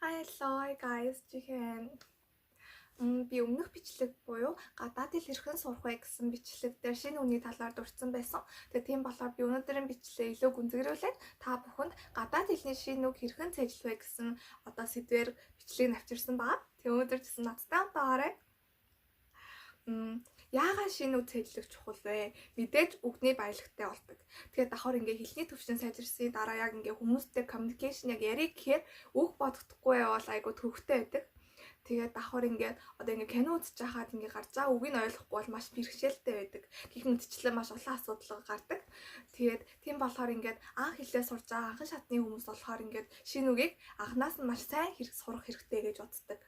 Hi guys, жихэн би өмнөх бичлэг буюу гадаадд хэрхэн сурах вэ гэсэн бичлэг дээр шинэ үгний талаар дурдсан байсан. Тэгээ тийм болохоор би өнөөдрийн бичлэгээ илүү гүнзгийрүүлээд та бүхэнд гадаад хэлний шинэ үг хэрхэн цэжлэх вэ гэсэн сэдвээр бичлэгийг авчирсан баа. Тэгээ өнөөдөр ч гэсэн надтай хамтаарай. Яагаад шинэ үг цэжлэх чухал вэ? Мэдээж үгний баялагтай болдог. Тэгээд давхар ингээ хэлний төвшин сайжирсны дараа яг ингээ хүмүүстэй communication яг ярих гэхээр үг бодохдохгүй бол айгу төвхтэй байдаг. Тэгээд давхар ингээ ингээ кино үзэж байхад ингээ гарч байгаа үгийг ойлгохгүй бол маш бэрхшээлтэй байдаг. Гэх мэтчлэн маш олон асуудал гардаг. Тэгээд тийм болохоор ингээ анх хэлээ сурж байгаа анхан шатны хүмүүс болохоор ингээ шинэ үгийг анханаас нь маш сайн сурах хэрэгтэй гэж боддог.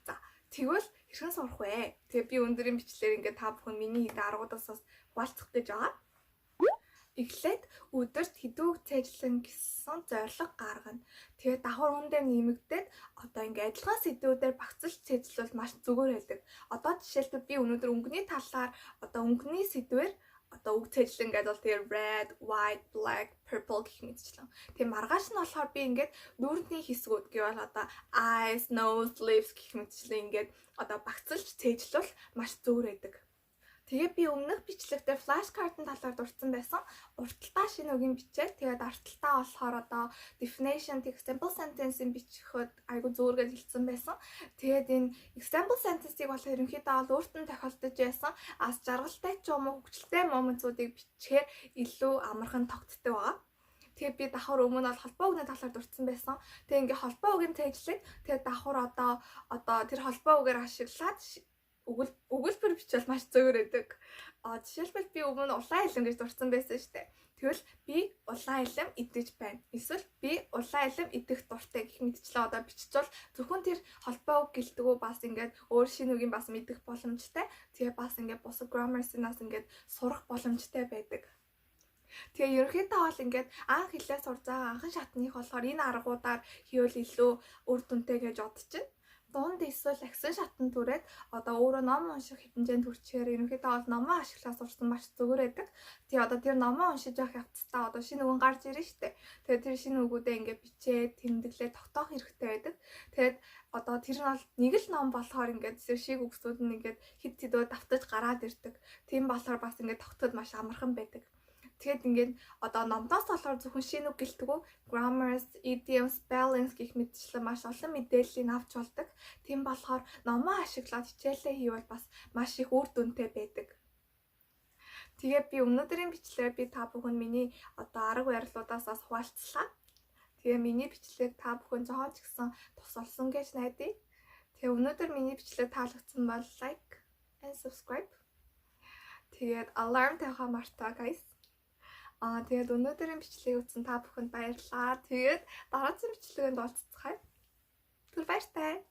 За тэгвэл хэрхэн сурах вэ? Тэгээ би өнөөдрийн бичлэлээр ингээ та бүхэн миний хийдэг аргуудаас хуваалцах гэж байгаа. Эхлээд өдөрт хэдэн үг цэжлэн гэсэн зорилго гаргана. Тэгээ давхар үүндээ нэмэгдээд ингээ адилхан сэдвүүдээр багцлж цэжлвэл маш зүгээр байдаг. Жишээлбэл би өнөөдөр өнгөний талаар өнгөний сэдвээр үг цэжлэн гэдэг бол тэгээ red, white, black, purple гэх мэтчлэн. Тэгээ маргааш нь болохоор би ингээд нүүрний хэсгүүд гэвэл eyes, nose, lips гэх мэтчлэн ингээд багцлж цэжлвэл маш зүгээр байдаг. Тэгээ би өмнөх бичлэгтээ flashcard-ын талаар дурдсан байсан. Урталтаа шинэ үгийн бичээд тэгээд арталтаа болохоор definition example sentence-ийн бичихөд айгу зөөргөд хэлсэн байсан. Тэгээд энэ example sentence-ийг бол ерөнхийдөө өөрт нь тохиолдож байсан. Жаргалтай ч юм уу хөвгчлөлтэй моментуудыг бичихээр илүү амархан тогтдог байгаа. Тэгээ би давхар өмнө бол холбоо үгний талаар дурдсан байсан. Тэгээ ингээ холбоо үгийн цэжлэг тэгээд давхар тэр холбоо үгээр ашиглаад өгүүлбэр бичвэл маш зөөр байдаг. Жишээлбэл би өмнө улаан илэм гэж дурдсан байсан шүү дээ. Тэгвэл би улаан илэм идэж байна. Эсвэл би улаан илэм идэх дуртай гэх мэтчлээ биччихвэл зөвхөн тэр холбоо үг гэлтгүү бас ингээд өөр шинэ үгийн бас мэдэх боломжтой. Тэгээ бас ингээд бусад grammar-аас ингээд сурах боломжтой байдаг. Тэгээ ерөнхийдөө бол ингээд анх хэлээ сурж байгаа анхан шатных болохоор энэ аргуудаар хийвэл илүү үр дүнтэй гэж бодож байна. Дунд эсвэл агсан шатанд түрээд өөрөө ном унших хэмжээнд хүрчээр ерөнхийдөө бол номоо ашиглаж сурсан маш зүгээр байдаг. Тэгээ тэр номоо уншиж явах явцдаа шинэ үгэн гарч ирнэ штэ. Тэгээ тэр шинэ үгүүдээ ингээд бичээд тэмдэглээ тогтоох хэрэгтэй байдаг. Тэгээд тэр нь бол нэг л ном болохоор ингээд шиг үгсүүд нь ингээд хэд хэдөө давтаж гараад ирдэг. Тийм болохоор бас ингээд тогтоход маш амархан байдаг. Тэгээд ингээд номноос болохоор зөвхөн шинэ үг гэлтгүү grammars, idioms, spellings гэх мэтчлэн маш олон мэдээллийг авч болдог. Тийм болохоор номоо ашиглаад хичээлээ хийвэл бас маш их үр дүнтэй байдаг. Тэгээд би өнөөдрийн бичлэгээр та бүхэнд миний арга барилуудаас хуваалцлаа. Тэгээ миний бичлэг та бүхэн жоохон ч гэсэн тусалсан гэж найдаа. Тэгээ өнөөдөр миний бичлэг таалагдсан бол like and subscribe. Тэгээд alarm тавихаа мартаа guys. Тэгээд өнөөдрийн бичлэгийг үзсэн та бүхэнд баярлалаа. Тэгээд дараагийн бичлэгэнд уулзцгаая. Түр баяртай.